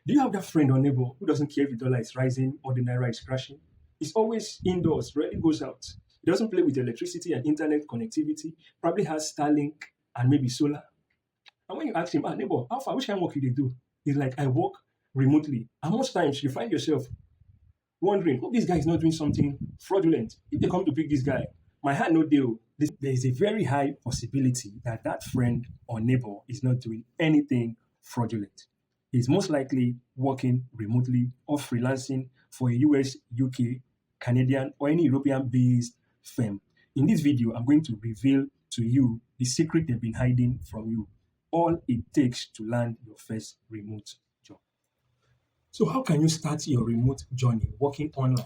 Do you have that friend or neighbor who doesn't care if the dollar is rising or the naira is crashing? It's always indoors, rarely goes out. He doesn't play with electricity and internet connectivity, probably has Starlink and maybe solar. And when you ask him, neighbor, how far, which kind of work you do? He's like, I work remotely. And most times you find yourself wondering, hope this guy is not doing something fraudulent. If they come to pick this guy, my hand no deal. There is a very high possibility that that friend or neighbor is not doing anything fraudulent. He's most likely working remotely or freelancing for a US, UK, Canadian, or any European based firm. In this video, I'm going to reveal to you the secret they've been hiding from you. All it takes to land your first remote job. So, how can you start your remote journey working online,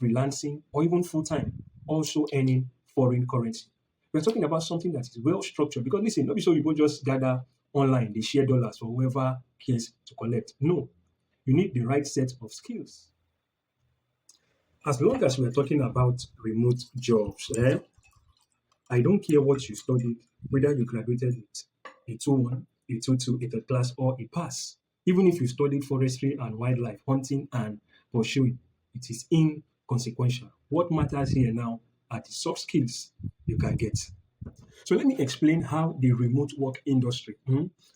freelancing, or even full time, also earning foreign currency? We're talking about something that is well structured because listen, not be so people just gather online, they share dollars for whoever cares to collect. No, you need the right set of skills. As long as we're talking about remote jobs, I don't care what you studied, whether you graduated with a 2-1, a 2-2, a third class, or a pass. Even if you studied forestry and wildlife, hunting and pursuing, it is inconsequential. What matters here now are the soft skills you can get. So let me explain how the remote work industry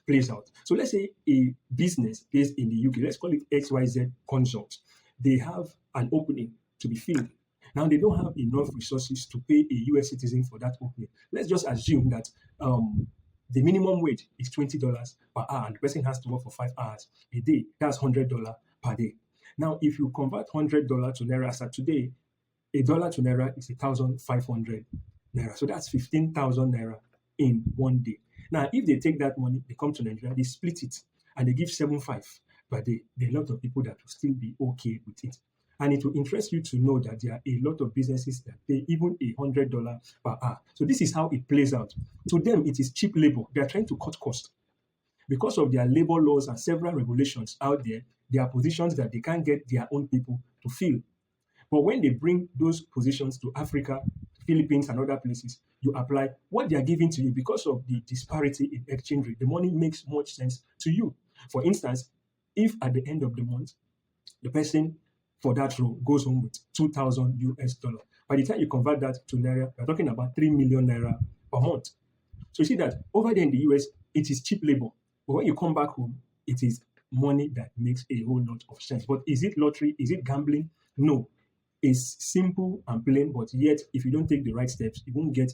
plays out. So let's say a business based in the UK, let's call it XYZ Consult. They have an opening to be filled. Now they don't have enough resources to pay a US citizen for that opening. Let's just assume that the minimum wage is $20 per hour and the person has to work for 5 hours a day. That's $100 per day. Now, if you convert $100 to Naira as of today, a dollar to Naira is 1,500 Naira. So that's 15,000 Naira in one day. Now, if they take that money, they come to Nigeria, they split it, and they give 7.5 per day. There are a lot of people that will still be okay with it. And it will interest you to know that there are a lot of businesses that pay even $100 per hour. So this is how it plays out. To them, it is cheap labor. They are trying to cut costs. Because of their labor laws and several regulations out there, there are positions that they can't get their own people to fill. But when they bring those positions to Africa, Philippines, and other places, you apply what they are giving to you because of the disparity in exchange rate. The money makes much sense to you. For instance, if at the end of the month, the person for that role goes home with 2,000 US dollars. By the time you convert that to Naira, we're talking about 3 million Naira per month. So you see that over there in the US, it is cheap labor. But when you come back home, it is money that makes a whole lot of sense. But is it lottery? Is it gambling? No. It's simple and plain, but yet if you don't take the right steps, you won't get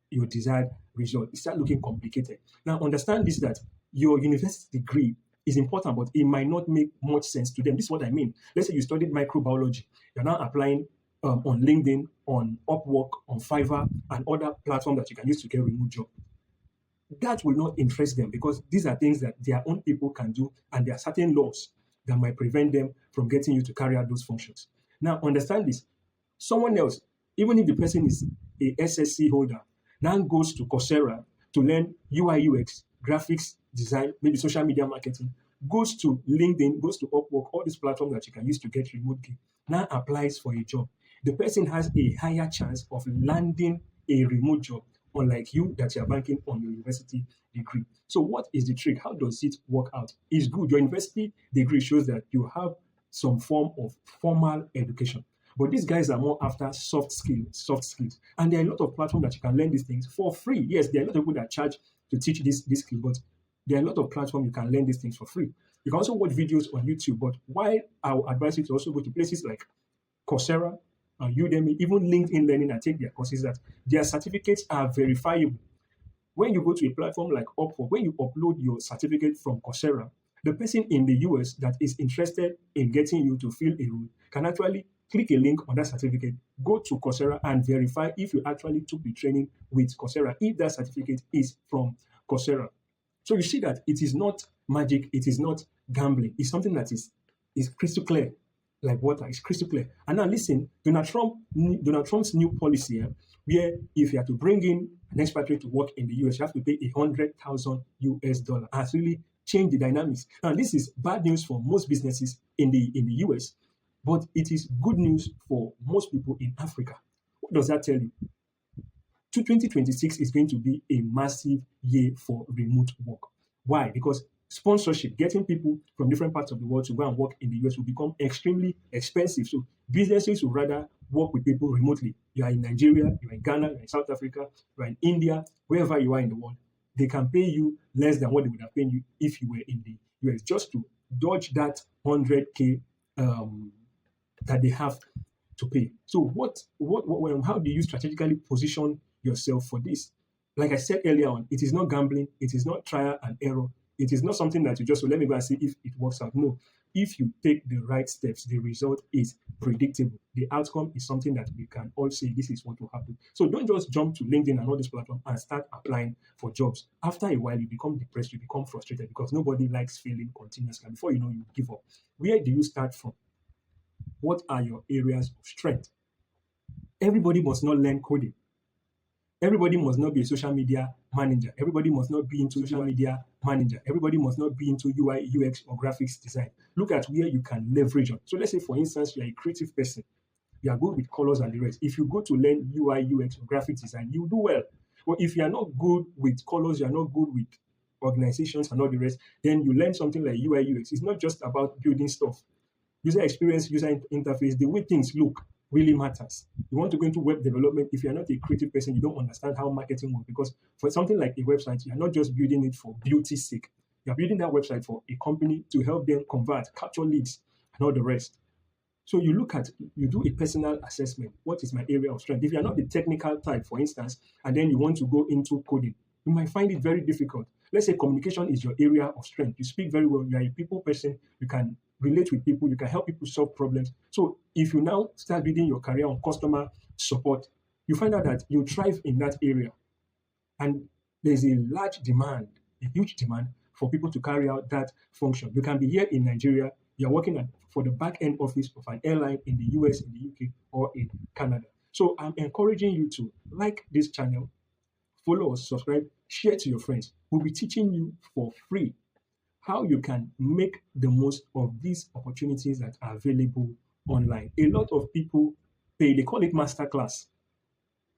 your desired result. It starts looking complicated. Now understand this, that your university degree is important, but it might not make much sense to them. This is what I mean. Let's say you studied microbiology. You're now applying on LinkedIn, on Upwork, on Fiverr, and other platforms that you can use to get a remote job. That will not interest them because these are things that their own people can do, and there are certain laws that might prevent them from getting you to carry out those functions. Now, understand this. Someone else, even if the person is a SSC holder, now goes to Coursera to learn UI, UX, graphics design, maybe social media marketing, goes to LinkedIn, goes to Upwork, all these platforms that you can use to get remote gig, now applies for a job. The person has a higher chance of landing a remote job, unlike you that you're banking on your university degree. So what is the trick? How does it work out? It's good. Your university degree shows that you have some form of formal education. But these guys are more after soft skills. And there are a lot of platforms that you can learn these things for free. Yes, there are a lot of people that charge to teach this skill, but there are a lot of platforms you can learn these things for free. You can also watch videos on YouTube, but why I would advise you to also go to places like Coursera, Udemy, even LinkedIn Learning, and take their courses, that their certificates are verifiable. When you go to a platform like Upwork, when you upload your certificate from Coursera, the person in the US that is interested in getting you to fill a role can actually click a link on that certificate, go to Coursera and verify if you actually took the training with Coursera, if that certificate is from Coursera. So you see that it is not magic, it is not gambling. It's something that is crystal clear, like water. It's crystal clear. And now listen, Donald Trump's new policy, where if you have to bring in an expatriate to work in the US, you have to pay 100,000 US dollars, has really changed the dynamics. Now this is bad news for most businesses in the US, but it is good news for most people in Africa. What does that tell you? 2026 is going to be a massive year for remote work. Why? Because sponsorship, getting people from different parts of the world to go and work in the US will become extremely expensive. So businesses would rather work with people remotely. You are in Nigeria, you are in Ghana, you are in South Africa, you are in India, wherever you are in the world. They can pay you less than what they would have paid you if you were in the US, just to dodge that 100K that they have to pay. So how do you strategically position yourself for this? Like I said earlier on, it is not gambling, it is not trial and error, it is not something that you just, so let me go and see if it works out. No, if you take the right steps, the result is predictable. The outcome is something that we can all say this is what will happen. So don't just jump to LinkedIn and all these platforms and start applying for jobs. After a while, you become depressed, you become frustrated because nobody likes failing continuously. Before you know, you give up. Where do you start from? What are your areas of strength? Everybody must not learn coding. Everybody must not be a social media manager. Everybody must not be into social media manager. Everybody must not be into UI, UX, or graphics design. Look at where you can leverage on. So let's say, for instance, you're a creative person. You are good with colors and the rest. If you go to learn UI, UX, or graphics design, you do well. But if you are not good with colors, you are not good with organizations and all the rest, then you learn something like UI, UX. It's not just about building stuff. User experience, user interface, the way things look really matters. You want to go into web development. If you're not a creative person, you don't understand how marketing works, because for something like a website, you're not just building it for beauty's sake. You're building that website for a company to help them convert, capture leads, and all the rest. So you do a personal assessment. What is my area of strength? If you're not the technical type, for instance, and then you want to go into coding, you might find it very difficult. Let's say communication is your area of strength. You speak very well. You are a people person. You can relate with people. You can help people solve problems. So if you now start building your career on customer support, you find out that you thrive in that area. And there's a large demand, a huge demand for people to carry out that function. You can be here in Nigeria. You're working for the back-end office of an airline in the US, in the UK, or in Canada. So I'm encouraging you to like this channel, follow us, subscribe, share to your friends. We'll be teaching you for free how you can make the most of these opportunities that are available online. A lot of people pay, they call it masterclass.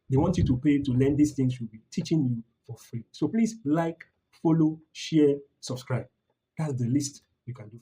They want you to pay to learn these things. We'll be teaching you for free. So please like, follow, share, subscribe. That's the least you can do.